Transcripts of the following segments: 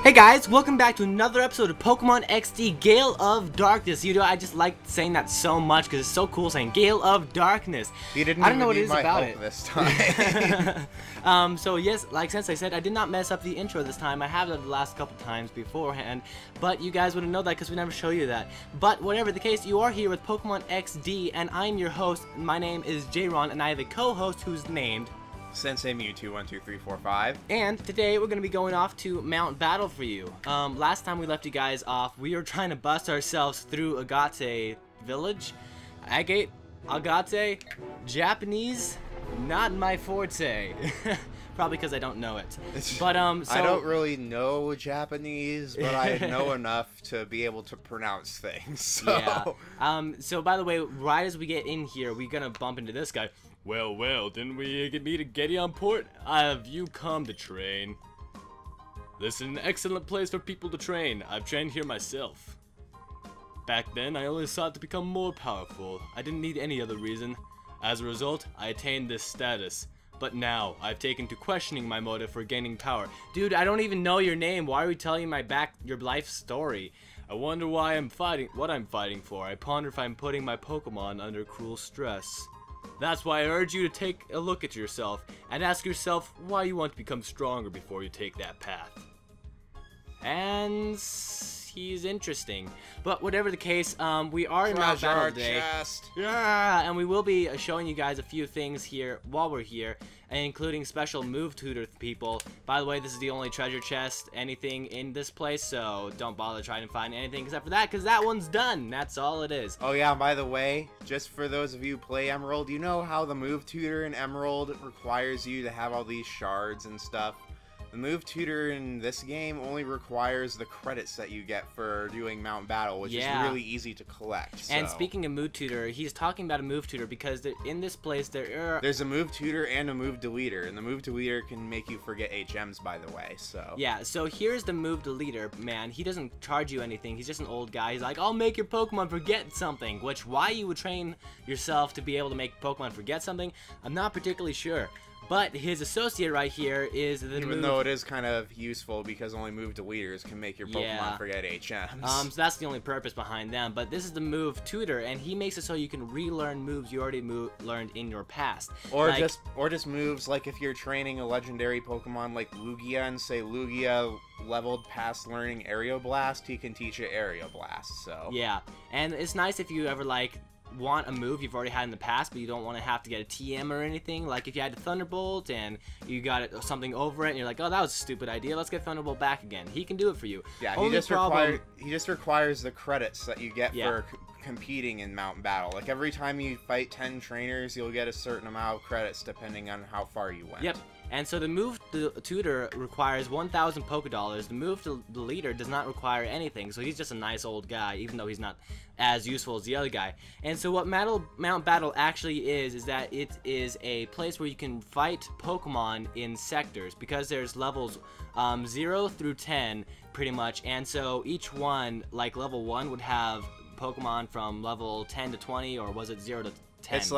Hey guys, welcome back to another episode of Pokemon XD Gale of Darkness. You know, I just like saying that so much because it's so cool saying Gale of Darkness. You didn't I don't even know what need it is my about help it this time. So yes, like since I said, I did not mess up the intro this time. I have it the last couple times beforehand, but you guys wouldn't know that because we never show you that. But whatever the case, you are here with Pokemon XD, and I'm your host. My name is J-Ron, and I have a co-host who's named Sensei Mewtwo 12345. And today we're going to be going off to Mount Battle for you. Last time we left you guys off, we were trying to bust ourselves through Agate Village. Agate? Japanese? Not my forte. Probably because I don't know it. But I don't really know Japanese, but I know enough to be able to pronounce things. So. Yeah. So by the way, right as we get in here, we're gonna bump into this guy. Well, didn't we meet at Gedionport? Have you come to train? This is an excellent place for people to train. I've trained here myself. Back then, I only sought to become more powerful. I didn't need any other reason. As a result, I attained this status. But now, I've taken to questioning my motive for gaining power. Dude, I don't even know your name. Why are we telling your life story? I wonder why I'm fighting, what I'm fighting for. I ponder if I'm putting my Pokemon under cruel stress. That's why I urge you to take a look at yourself and ask yourself why you want to become stronger before you take that path. And he's interesting. But whatever the case, we are in Mount Battle today. Yeah, and we will be showing you guys a few things here while we're here, including special move tutor people. By the way, this is the only treasure chest, anything in this place, so don't bother trying to find anything except for that, because that one's done. That's all it is. Oh yeah, by the way, just for those of you who play Emerald, you know how the move tutor in Emerald requires you to have all these shards and stuff? The move tutor in this game only requires the credits that you get for doing Mount Battle, which is really easy to collect. So. And speaking of move tutor, he's talking about a move tutor because in this place there's a move tutor and a move deleter, and the move deleter can make you forget HMs, by the way. So yeah, so here's the move deleter man. He doesn't charge you anything. He's just an old guy. He's like, I'll make your Pokemon forget something. Which why you would train yourself to be able to make Pokemon forget something, I'm not particularly sure. But his associate right here is the Even though it is kind of useful because only move deleters can make your Pokemon forget HMs. So that's the only purpose behind them. But this is the move tutor, and he makes it so you can relearn moves you already learned in your past. Or just moves like if you're training a legendary Pokemon like Lugia, and say Lugia leveled past learning Aerial Blast, he can teach you Aerial Blast. So yeah, and it's nice if you ever want a move you've already had in the past, but you don't want to have to get a TM or anything. Like if you had a Thunderbolt and you got something over it, and you're like, oh, that was a stupid idea. Let's get Thunderbolt back again. He can do it for you. Yeah, he just requires the credits that you get for competing in Mount Battle. Like every time you fight 10 trainers, you'll get a certain amount of credits depending on how far you went. Yep. And so the move tutor requires 1,000 Pokédollars. The move deleter does not require anything, so he's just a nice old guy, even though he's not as useful as the other guy. And so what Mount Battle actually is that it is a place where you can fight Pokemon in sectors, because there's levels 0 through 10 pretty much, and so each one, like level 1 would have Pokemon from level 10 to 20, or was it 0 to 10? It's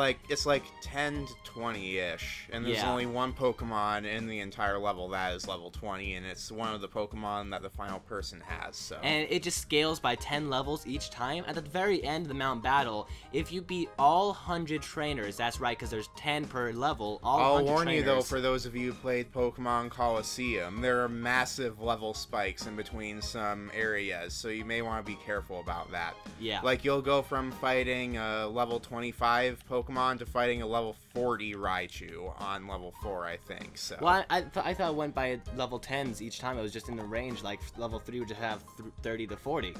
like 10 to 20-ish, and there's only one Pokemon in the entire level that is level 20, and it's one of the Pokemon that the final person has. So. And it just scales by 10 levels each time. At the very end of the Mount Battle, if you beat all 100 trainers, that's right, because there's 10 per level, I'll warn you though, for those of you who played Pokemon Coliseum, there are massive level spikes in between some areas, so you may want to be careful about that. Yeah. Like you'll go from fighting a level 25 Pokemon to fighting a level 40 Raichu on level 4, I think. So. Well, I thought it went by level 10s each time. It was just in the range. Like level 3 would just have 30 to 40.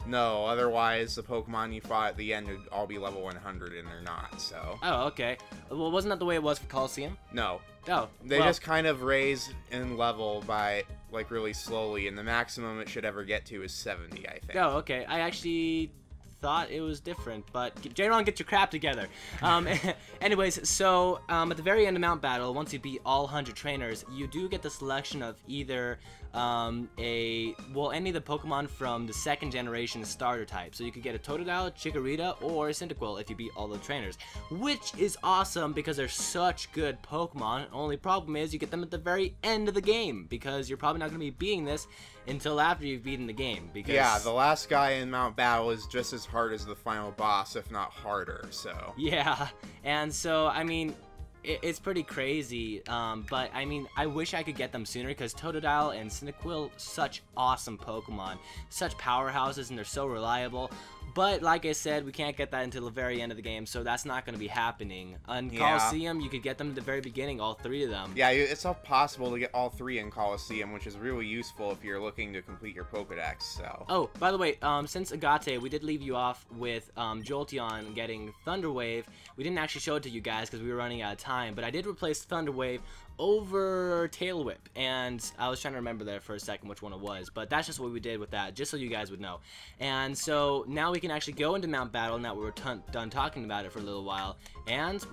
No, otherwise the Pokemon you fought at the end would all be level 100, and they're not. So. Oh, okay. Well, wasn't that the way it was for Coliseum? No. Oh. They just kind of raise in level by like really slowly, and the maximum it should ever get to is 70, I think. Oh, okay. I actually thought it was different, but J-Ron, get your crap together. Anyways, so at the very end of Mount Battle, once you beat all 100 trainers, you do get the selection of either any of the Pokemon from the 2nd generation starter type. So you could get a Totodile, Chikorita, or Cyndaquil if you beat all the trainers, which is awesome because they're such good Pokemon. Only problem is you get them at the very end of the game because you're probably not going to be beating this until after you've beaten the game. Because yeah, the last guy in Mount Battle is just as hard as the final boss, if not harder. So yeah, and so I mean, it's pretty crazy, but I mean, I wish I could get them sooner because Totodile and Cyndaquil, such awesome Pokemon, such powerhouses, and they're so reliable. But like I said, we can't get that until the very end of the game, so that's not going to be happening. On Coliseum, you could get them at the very beginning, all 3 of them. Yeah, it's all possible to get all 3 in Coliseum, which is really useful if you're looking to complete your Pokedex. So. Oh, by the way, since Agate, we did leave you off with Jolteon getting Thunder Wave. We didn't actually show it to you guys because we were running out of time, but I did replace Thunder Wave over Tail Whip, and I was trying to remember there for a second which one it was, but that's just what we did with that, just so you guys would know. And so now we can actually go into Mount Battle now we're done talking about it for a little while, and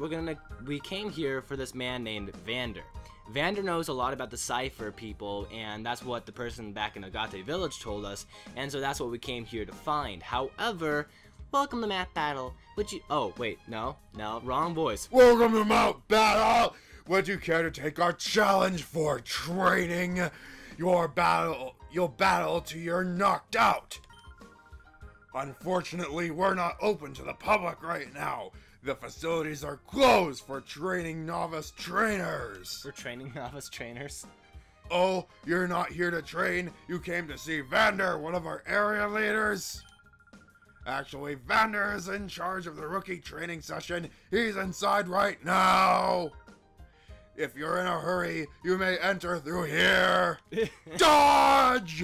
we came here for this man named Vander. Vander knows a lot about the Cipher people, and that's what the person back in Agate Village told us, and so that's what we came here to find. However, welcome to Mount Battle. Oh, wait, no, wrong voice. Welcome to Mount Battle! Would you care to take our challenge for training? You'll battle till you're knocked out. Unfortunately, we're not open to the public right now. The facilities are closed for training novice trainers. For training novice trainers? Oh, you're not here to train? You came to see Vander, one of our area leaders? Actually, Vander is in charge of the rookie training session. He's inside right now. If you're in a hurry, you may enter through here. Dodge!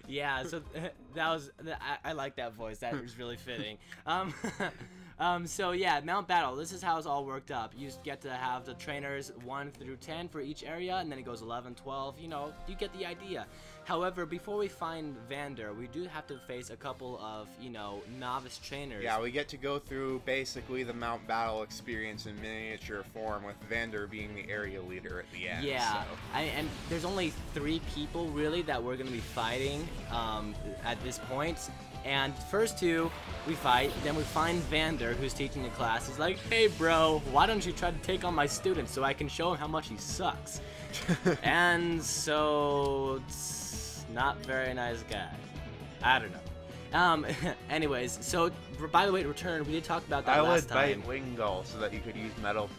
Yeah, so I like that voice. That was really fitting. So yeah, Mount Battle, this is how it's all worked up. You get to have the trainers 1 through 10 for each area, and then it goes 11, 12, you know, you get the idea. However, before we find Vander, we do have to face a couple of, you know, novice trainers. Yeah, we get to go through basically the Mount Battle experience in miniature form, with Vander being the area leader at the end. Yeah, so. And there's only 3 people really that we're going to be fighting at this point. And first 2, we fight, then we find Vander, who's teaching a class. He's like, hey bro, why don't you try to take on my student so I can show him how much he sucks? And so, not very nice guy. I don't know. Anyways, so by the way, to return, we did talk about that last time. I would bite Wingull so that you could use Metal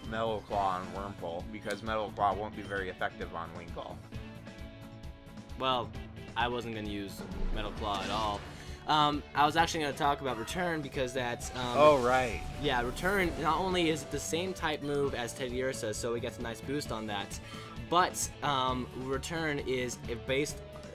Claw on Wurmple, because Metal Claw won't be very effective on Wingull. Well, I wasn't going to use Metal Claw at all. I was actually going to talk about Return because that's... oh, right. Yeah, Return, not only is it the same type move as Teddiursa, so it gets a nice boost on that, but Return is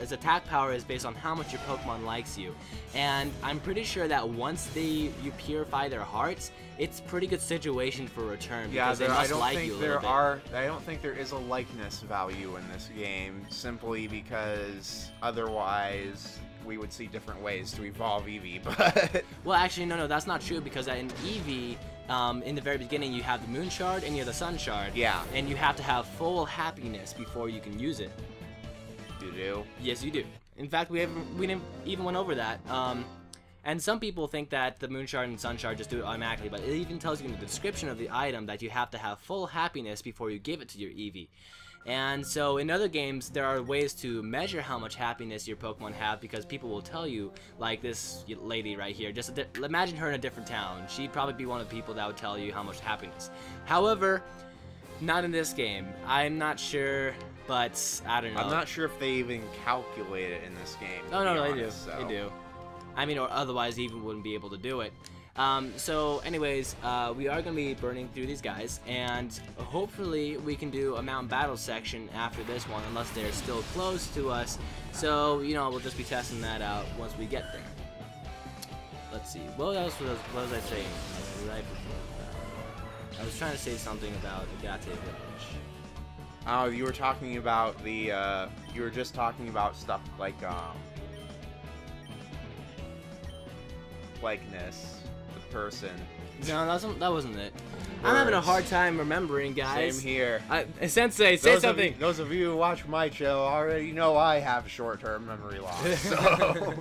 its attack power is based on how much your Pokemon likes you. And I'm pretty sure that once you purify their hearts, it's a pretty good situation for Return, because they must like you a little bit. I don't think there is a likeness value in this game, simply because otherwise we would see different ways to evolve Eevee, but... Well, actually, no, that's not true, because in Eevee, in the very beginning, you have the Moon Shard and you have the Sun Shard. Yeah. And you have to have full happiness before you can use it. You do? Yes, you do. In fact, we didn't even went over that. And some people think that the Moon Shard and Sun Shard just do it automatically, but it even tells you in the description of the item that you have to have full happiness before you give it to your Eevee. And so in other games, there are ways to measure how much happiness your Pokemon have, because people will tell you, like this lady right here. Just imagine her in a different town. She'd probably be one of the people that would tell you how much happiness. However, not in this game. I'm not sure, but I don't know. I'm not sure if they even calculate it in this game. Oh, no, they do. So. They do. I mean, or otherwise even wouldn't be able to do it. So anyways, we are going to be burning through these guys, and hopefully we can do a Mount Battle section after this one, unless they're still close to us. So, you know, we'll just be testing that out once we get there. Let's see, what else was I saying right before that? I was trying to say something about Agate Village. Oh, you were talking about the, you were just talking about stuff like, likeness. Person. No, that wasn't it. I'm having a hard time remembering, guys. Same here. Sensei, say something. Those of you who watch my channel already know I have short-term memory loss. So.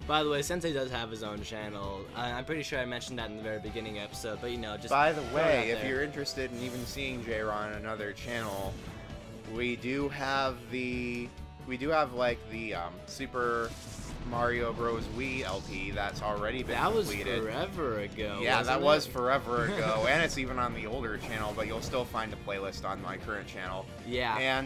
By the way, Sensei does have his own channel. I'm pretty sure I mentioned that in the very beginning episode, but you know, just. By the way, if you're interested in even seeing J-Ron on another channel, we do have like the Super Mario Bros. Wii LP that's already been completed. That was forever ago. Yeah, that was forever ago, and it's even on the older channel, but you'll still find a playlist on my current channel. Yeah.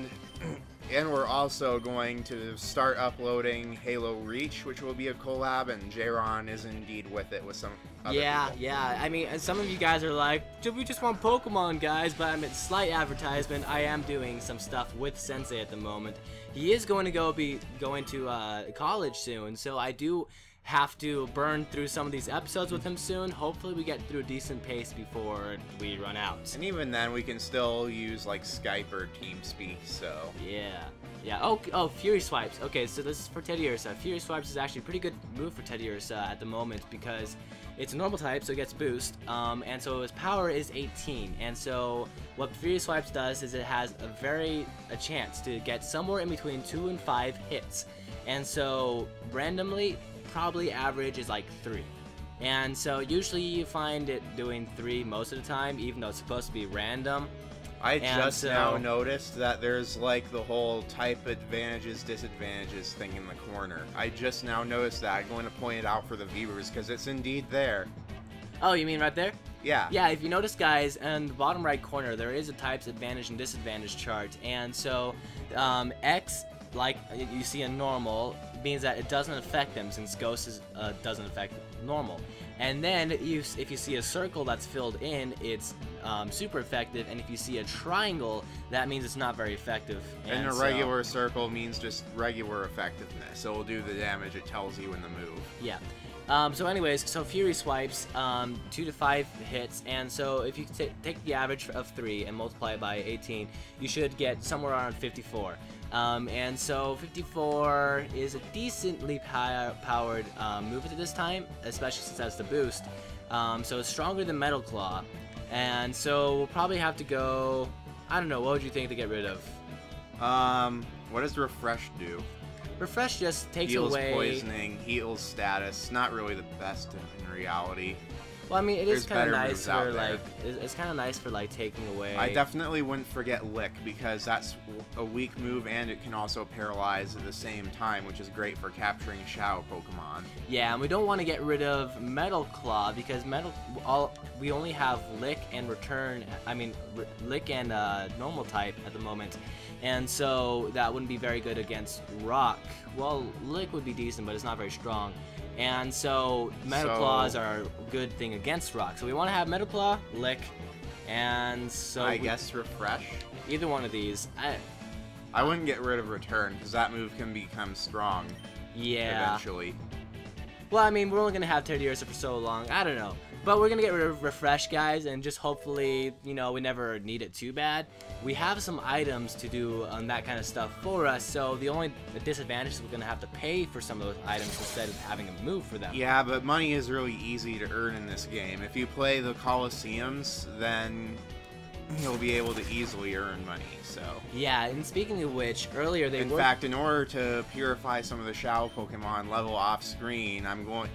And we're also going to start uploading Halo Reach, which will be a collab, and J-Ron is indeed with it with some other people. Yeah. I mean, some of you guys are like, we just want Pokemon, guys, but I mean, slight advertisement. I am doing some stuff with Sensei at the moment. He is going to be going to college soon, so I do have to burn through some of these episodes with him soon. Hopefully we get through a decent pace before we run out. And even then, we can still use like Skype or TeamSpeak, so... Yeah. Oh, Fury Swipes. Okay, so this is for Teddiursa. Fury Swipes is actually a pretty good move for Teddiursa at the moment because it's a normal type, so it gets boost, and so his power is 18. And so what Fury Swipes does is it has a chance to get somewhere in between 2 and 5 hits. And so randomly, probably average is like 3. And so usually you find it doing 3 most of the time, even though it's supposed to be random. I just now noticed that there's like the whole type advantages, disadvantages thing in the corner. I just now noticed that. I'm going to point it out for the viewers because it's indeed there. Oh, you mean right there? Yeah. Yeah, if you notice, guys, in the bottom right corner, there is a types advantage and disadvantage chart. And so X, like you see in normal, means that it doesn't affect them since Ghost doesn't affect normal. And then if you see a circle that's filled in, it's super effective, and if you see a triangle, that means it's not very effective. And a regular circle means just regular effectiveness. So it'll do the damage it tells you in the move. Yeah. So anyways, so Fury Swipes, 2 to 5 hits, and so if you take the average of 3 and multiply it by 18, you should get somewhere around 54. And so 54 is a decently powered move at this time, especially since that's the boost. So it's stronger than Metal Claw, and so we'll probably have to go, I don't know, what would you think to get rid of? What does Refresh do? Refresh just takes heals away... poisoning, heals status, not really the best in reality. Well, I mean, it is kind of nice for, like, it's kind of nice for, like, taking away... I definitely wouldn't forget Lick, because that's a weak move, and it can also paralyze at the same time, which is great for capturing Shadow Pokemon. Yeah, and we don't want to get rid of Metal Claw, because we only have Lick and Lick and normal type at the moment, and so that wouldn't be very good against Rock. Well, Lick would be decent, but it's not very strong. And so Metal Claws are a good thing against Rock. So we want to have Metal Claw, Lick, and so I guess Refresh. Either one of these. I wouldn't get rid of Return because that move can become strong. Yeah. Eventually. Well, I mean, we're only gonna have Teddiursa for so long. I don't know. But we're gonna get rid of Refresh, guys, and just hopefully, you know, we never need it too bad. We have some items to do that kind of stuff for us, so the only disadvantage is we're gonna have to pay for some of those items instead of having a move for them. Yeah, but money is really easy to earn in this game. If you play the Colosseums, then you'll be able to easily earn money, so... Yeah, and speaking of which, earlier they In fact, in order to purify some of the Shadow Pokemon level off screen, I'm going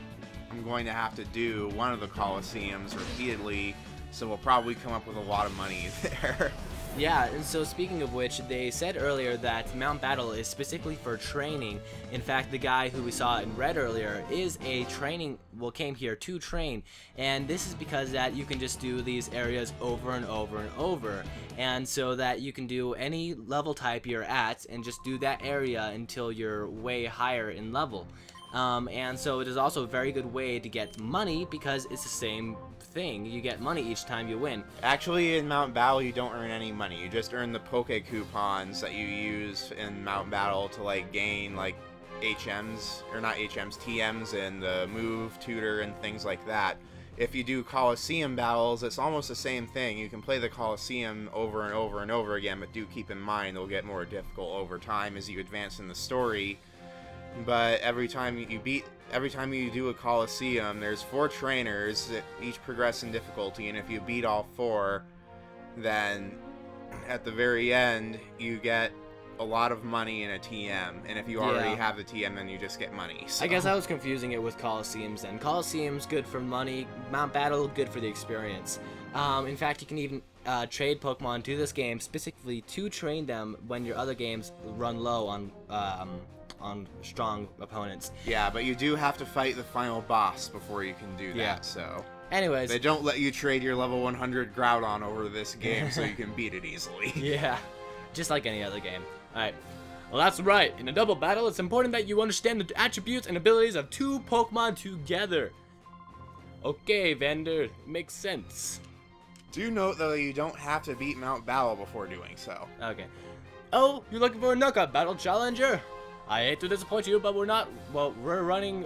to have to do one of the Colosseums repeatedly, so we'll probably come up with a lot of money there. Yeah, and so speaking of which, they said earlier that Mount Battle is specifically for training. In fact, the guy who we saw in red earlier is came here to train. And this is because that you can just do these areas over and over and over. And so that you can do any level type you're at and just do that area until you're way higher in level. And so it is also a very good way to get money because it's the same thing. You get money each time you win. Actually, in Mount Battle, you don't earn any money. You just earn the Poke Coupons that you use in Mount Battle to, like, gain, like, HMs, or not HMs, TMs, and the move, tutor, and things like that. If you do Colosseum battles, it's almost the same thing. You can play the Colosseum over and over and over again, but do keep in mind it'll get more difficult over time as you advance in the story. but every time you do a Coliseum, there's 4 trainers that each progress in difficulty, and if you beat all 4, then at the very end you get a lot of money in a TM, and if you already have the TM, then you just get money. So. I guess I was confusing it with Coliseums then. Coliseums good for money, Mount Battle good for the experience. In fact, you can even trade Pokemon to this game specifically to train them when your other games run low on strong opponents. Yeah, but you do have to fight the final boss before you can do that. Yeah. So. Anyways, they don't let you trade your level 100 Groudon over this game so you can beat it easily. Yeah, just like any other game. Alright, well that's right. In a double battle, it's important that you understand the attributes and abilities of 2 Pokemon together. Okay, Vander, makes sense. Do note, though, that you don't have to beat Mount Battle before doing so. Okay. Oh, you're looking for a knockout battle, Challenger? I hate to disappoint you, but we're not running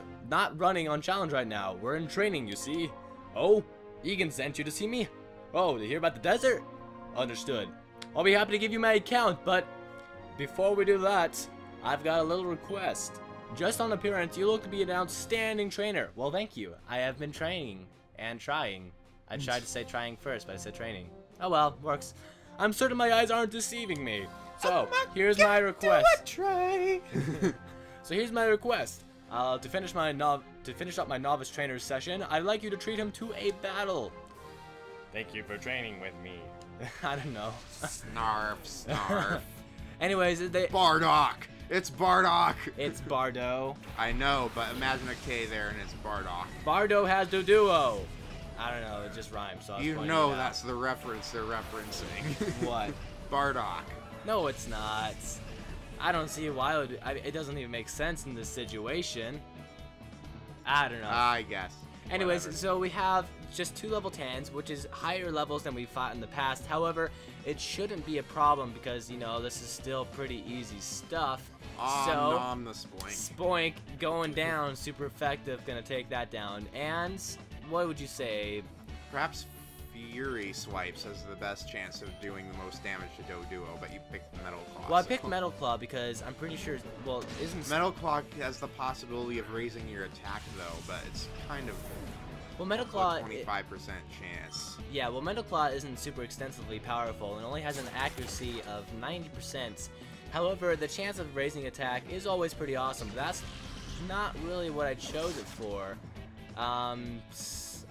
on challenge right now. We're in training, you see. Oh, Egan sent you to see me? Oh, to hear about the desert? Understood. I'll be happy to give you my account, but before we do that, I've got a little request. Just on appearance, you look to be an outstanding trainer. Well, thank you. I have been training and trying. I tried to say trying first, but I said training. Oh well, works. I'm certain my eyes aren't deceiving me. So, here's my request. So here's my request. To finish up my novice trainer session, I'd like you to treat him to a battle. Thank you for training with me. I don't know. Snarf, snarf. Anyways, Bardock! It's Bardock! It's Bardo. I know, but imagine a K there and it's Bardock. Bardo has Doduo. I don't know, it just rhymes. So you know that's the reference they're referencing. What? Bardock. No, it's not. I don't see why it doesn't even make sense in this situation. I don't know. I guess. Anyways, whatever. so we have just 2 level 10s, which is higher levels than we fought in the past. However, it shouldn't be a problem because, you know, this is still pretty easy stuff. So, nom the Spoink. Spoink going down, super effective, gonna take that down. And what would you say? Perhaps Fury Swipes has the best chance of doing the most damage to Doduo, but you picked Metal Claw. Well, I picked Metal Claw because I'm pretty sure, well, isn't... Metal Claw has the possibility of raising your attack, though, but it's kind of... Well, Metal Claw... 25% chance. Yeah, well, Metal Claw isn't super extensively powerful and only has an accuracy of 90%. However, the chance of raising attack is always pretty awesome, but that's not really what I chose it for.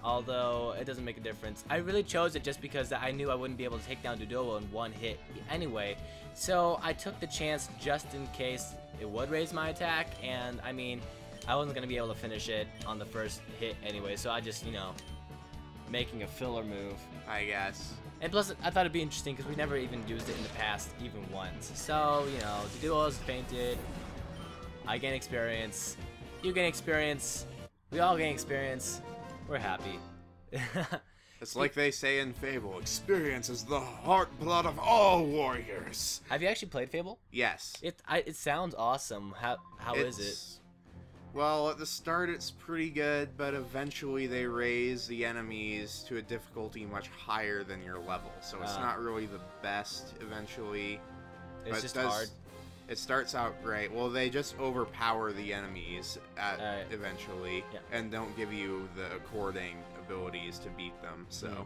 Although it doesn't make a difference. I really chose it just because I knew I wouldn't be able to take down Doduo in 1 hit anyway. So I took the chance just in case it would raise my attack, and I mean, I wasn't going to be able to finish it on the first hit anyway, so I just, you know, making a filler move. I guess. And plus, I thought it'd be interesting because we never even used it in the past, even once. So, you know, Doduo is painted. I gain experience. You gain experience. We all gain experience. We're happy. It's like they say in Fable, experience is the heart blood of all warriors. Have you actually played Fable? Yes. It sounds awesome. How is it? Well, at the start it's pretty good, but eventually they raise the enemies to a difficulty much higher than your level, so it's not really the best eventually. It's just hard. It starts out great. Well, they just overpower the enemies eventually, and don't give you the according abilities to beat them, so...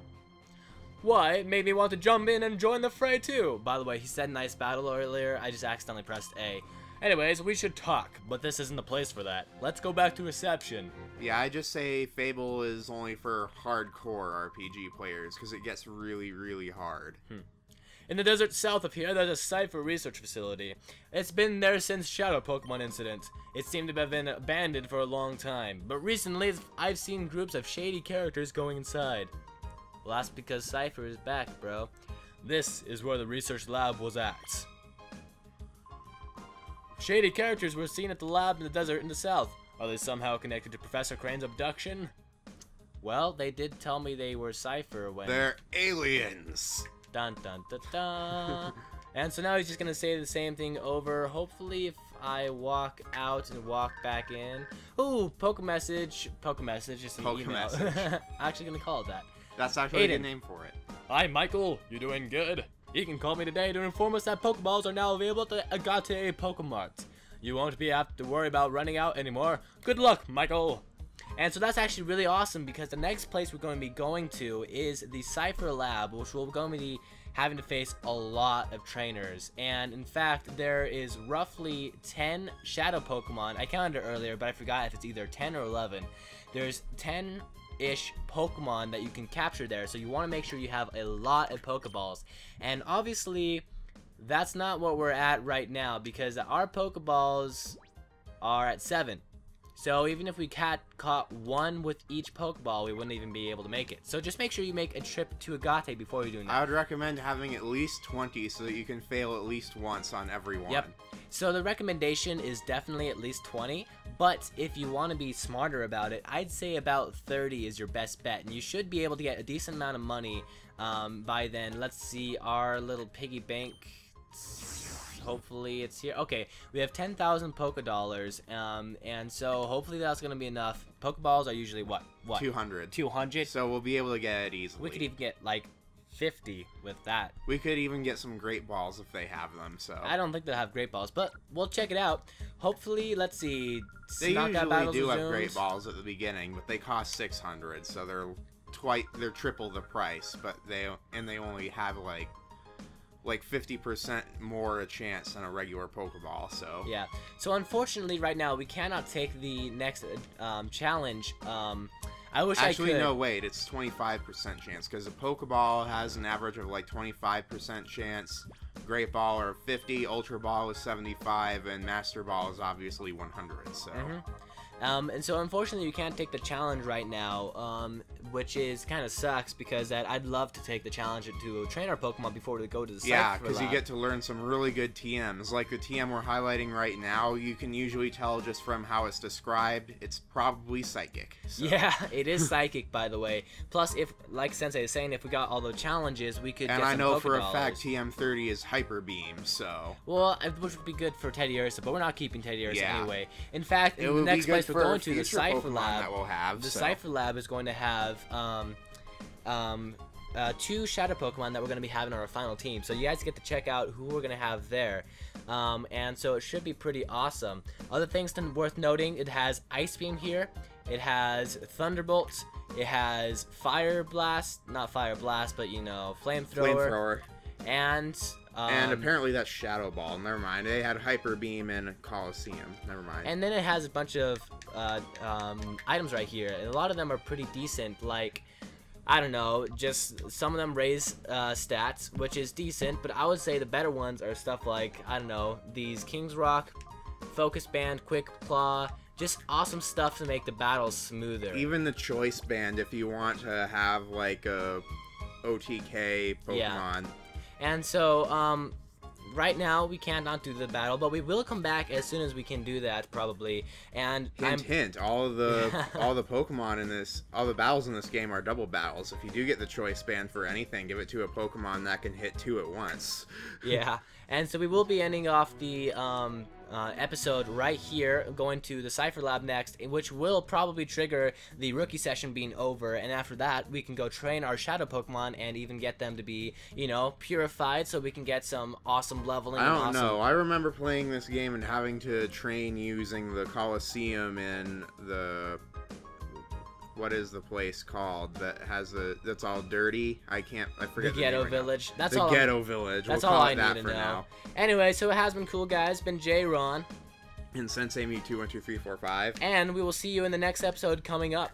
Why, it made me want to jump in and join the fray too! By the way, he said nice battle earlier, I just accidentally pressed A. Anyways, we should talk, but this isn't the place for that. Let's go back to reception. Yeah, I just say Fable is only for hardcore RPG players, because it gets really, really hard. In the desert south of here, there's a Cipher research facility. It's been there since Shadow Pokemon incident. It seemed to have been abandoned for a long time, but recently I've seen groups of shady characters going inside. Well, that's because Cipher is back, bro. This is where the research lab was at. Shady characters were seen at the lab in the desert in the south. Are they somehow connected to Professor Crane's abduction? Well, they did tell me they were Cipher when... They're aliens! Dun dun dun dun. And so now he's just gonna say the same thing over. Hopefully, if I walk out and walk back in. Ooh, poke message. Poke message is an email. I'm actually gonna call it that. That's actually a good name for it. Hi, Michael. You doing good? You can call me today to inform us that Pokeballs are now available at the Agate Pokemart. You won't have to worry about running out anymore. Good luck, Michael. And so that's actually really awesome because the next place we're going to be going to is the Cipher Lab, which we're going to be having to face a lot of trainers. And in fact, there is roughly 10 shadow Pokemon. I counted it earlier, but I forgot if it's either 10 or 11. There's 10-ish Pokemon that you can capture there, so you want to make sure you have a lot of Pokeballs. And obviously, that's not what we're at right now because our Pokeballs are at 7. So even if we caught one with each Pokeball, we wouldn't even be able to make it. So just make sure you make a trip to Agate before you're doing that. I would recommend having at least 20 so that you can fail at least once on every one. Yep. So the recommendation is definitely at least 20, but if you want to be smarter about it, I'd say about 30 is your best bet. And you should be able to get a decent amount of money by then. Let's see our little piggy bank. Hopefully it's here. Okay, we have 10,000 Pokedollars, and so hopefully that's gonna be enough. Pokeballs are usually what? 200. 200. So we'll be able to get it easily. We could even get like 50 with that. We could even get some great balls if they have them. So I don't think they'll have great balls, but we'll check it out. Hopefully, let's see. They usually do have great balls at the beginning, but they cost 600, so they're triple the price. But they only have like 50% more a chance than a regular Pokeball, so... Yeah. So, unfortunately, right now, we cannot take the next challenge. I wish I could. Actually, no, wait. It's 25% chance, because a Pokeball has an average of, like, 25% chance. Great Ball are 50, Ultra Ball is 75, and Master Ball is obviously 100, so... And so unfortunately you can't take the challenge right now, which is kind of sucks because I'd love to take the challenge to train our Pokemon before we go to the Cipher Yeah, Lab. because you get to learn some really good TMs. Like the TM we're highlighting right now, you can usually tell just from how it's described, it's probably Psychic. So. Yeah, it is Psychic, by the way. Plus, if, like Sensei is saying, if we got all the challenges, we could get some And I know for a Pokedollars. fact TM30 is Hyper Beam, so... Well, which would be good for Teddiursa, but we're not keeping Teddiursa Yeah. anyway. In fact, in the next place we're going to, the Cipher Lab, that we'll have, Cipher Lab is going to have 2 Shadow Pokemon that we're going to be having on our final team. So you guys get to check out who we're going to have there. And so it should be pretty awesome. Other things worth noting, it has Ice Beam here. It has Thunderbolt. It has Fire Blast. Not Fire Blast, but, you know, Flamethrower. And apparently that's Shadow Ball. Never mind. They had Hyper Beam and Coliseum. Never mind. And then it has a bunch of items right here. And a lot of them are pretty decent. Like, I don't know, just some of them raise stats, which is decent. But I would say the better ones are stuff like, I don't know, these King's Rock, Focus Band, Quick Claw. Just awesome stuff to make the battles smoother. Even the Choice Band if you want to have like a OTK Pokemon. Yeah. And so, right now we cannot do the battle, but we will come back as soon as we can do that, probably. And hint, all the Pokemon in this, all the battles in this game are double battles. If you do get the Choice Band for anything, give it to a Pokemon that can hit 2 at once. Yeah, and so we will be ending off the episode right here, going to the Cipher Lab next, which will probably trigger the rookie session being over, and after that we can go train our shadow Pokemon and even get them to be, you know, purified so we can get some awesome leveling. I don't know. I remember playing this game and having to train using the Coliseum in the... What is the place called that has that's all dirty? I forget the Ghetto name Village. Right now. The Ghetto Village. That's we'll all call I it need that to for know. now. Anyway, so it has been cool, guys. It's been J. Ron. And Sensei Mewtwo 12345. And we will see you in the next episode coming up.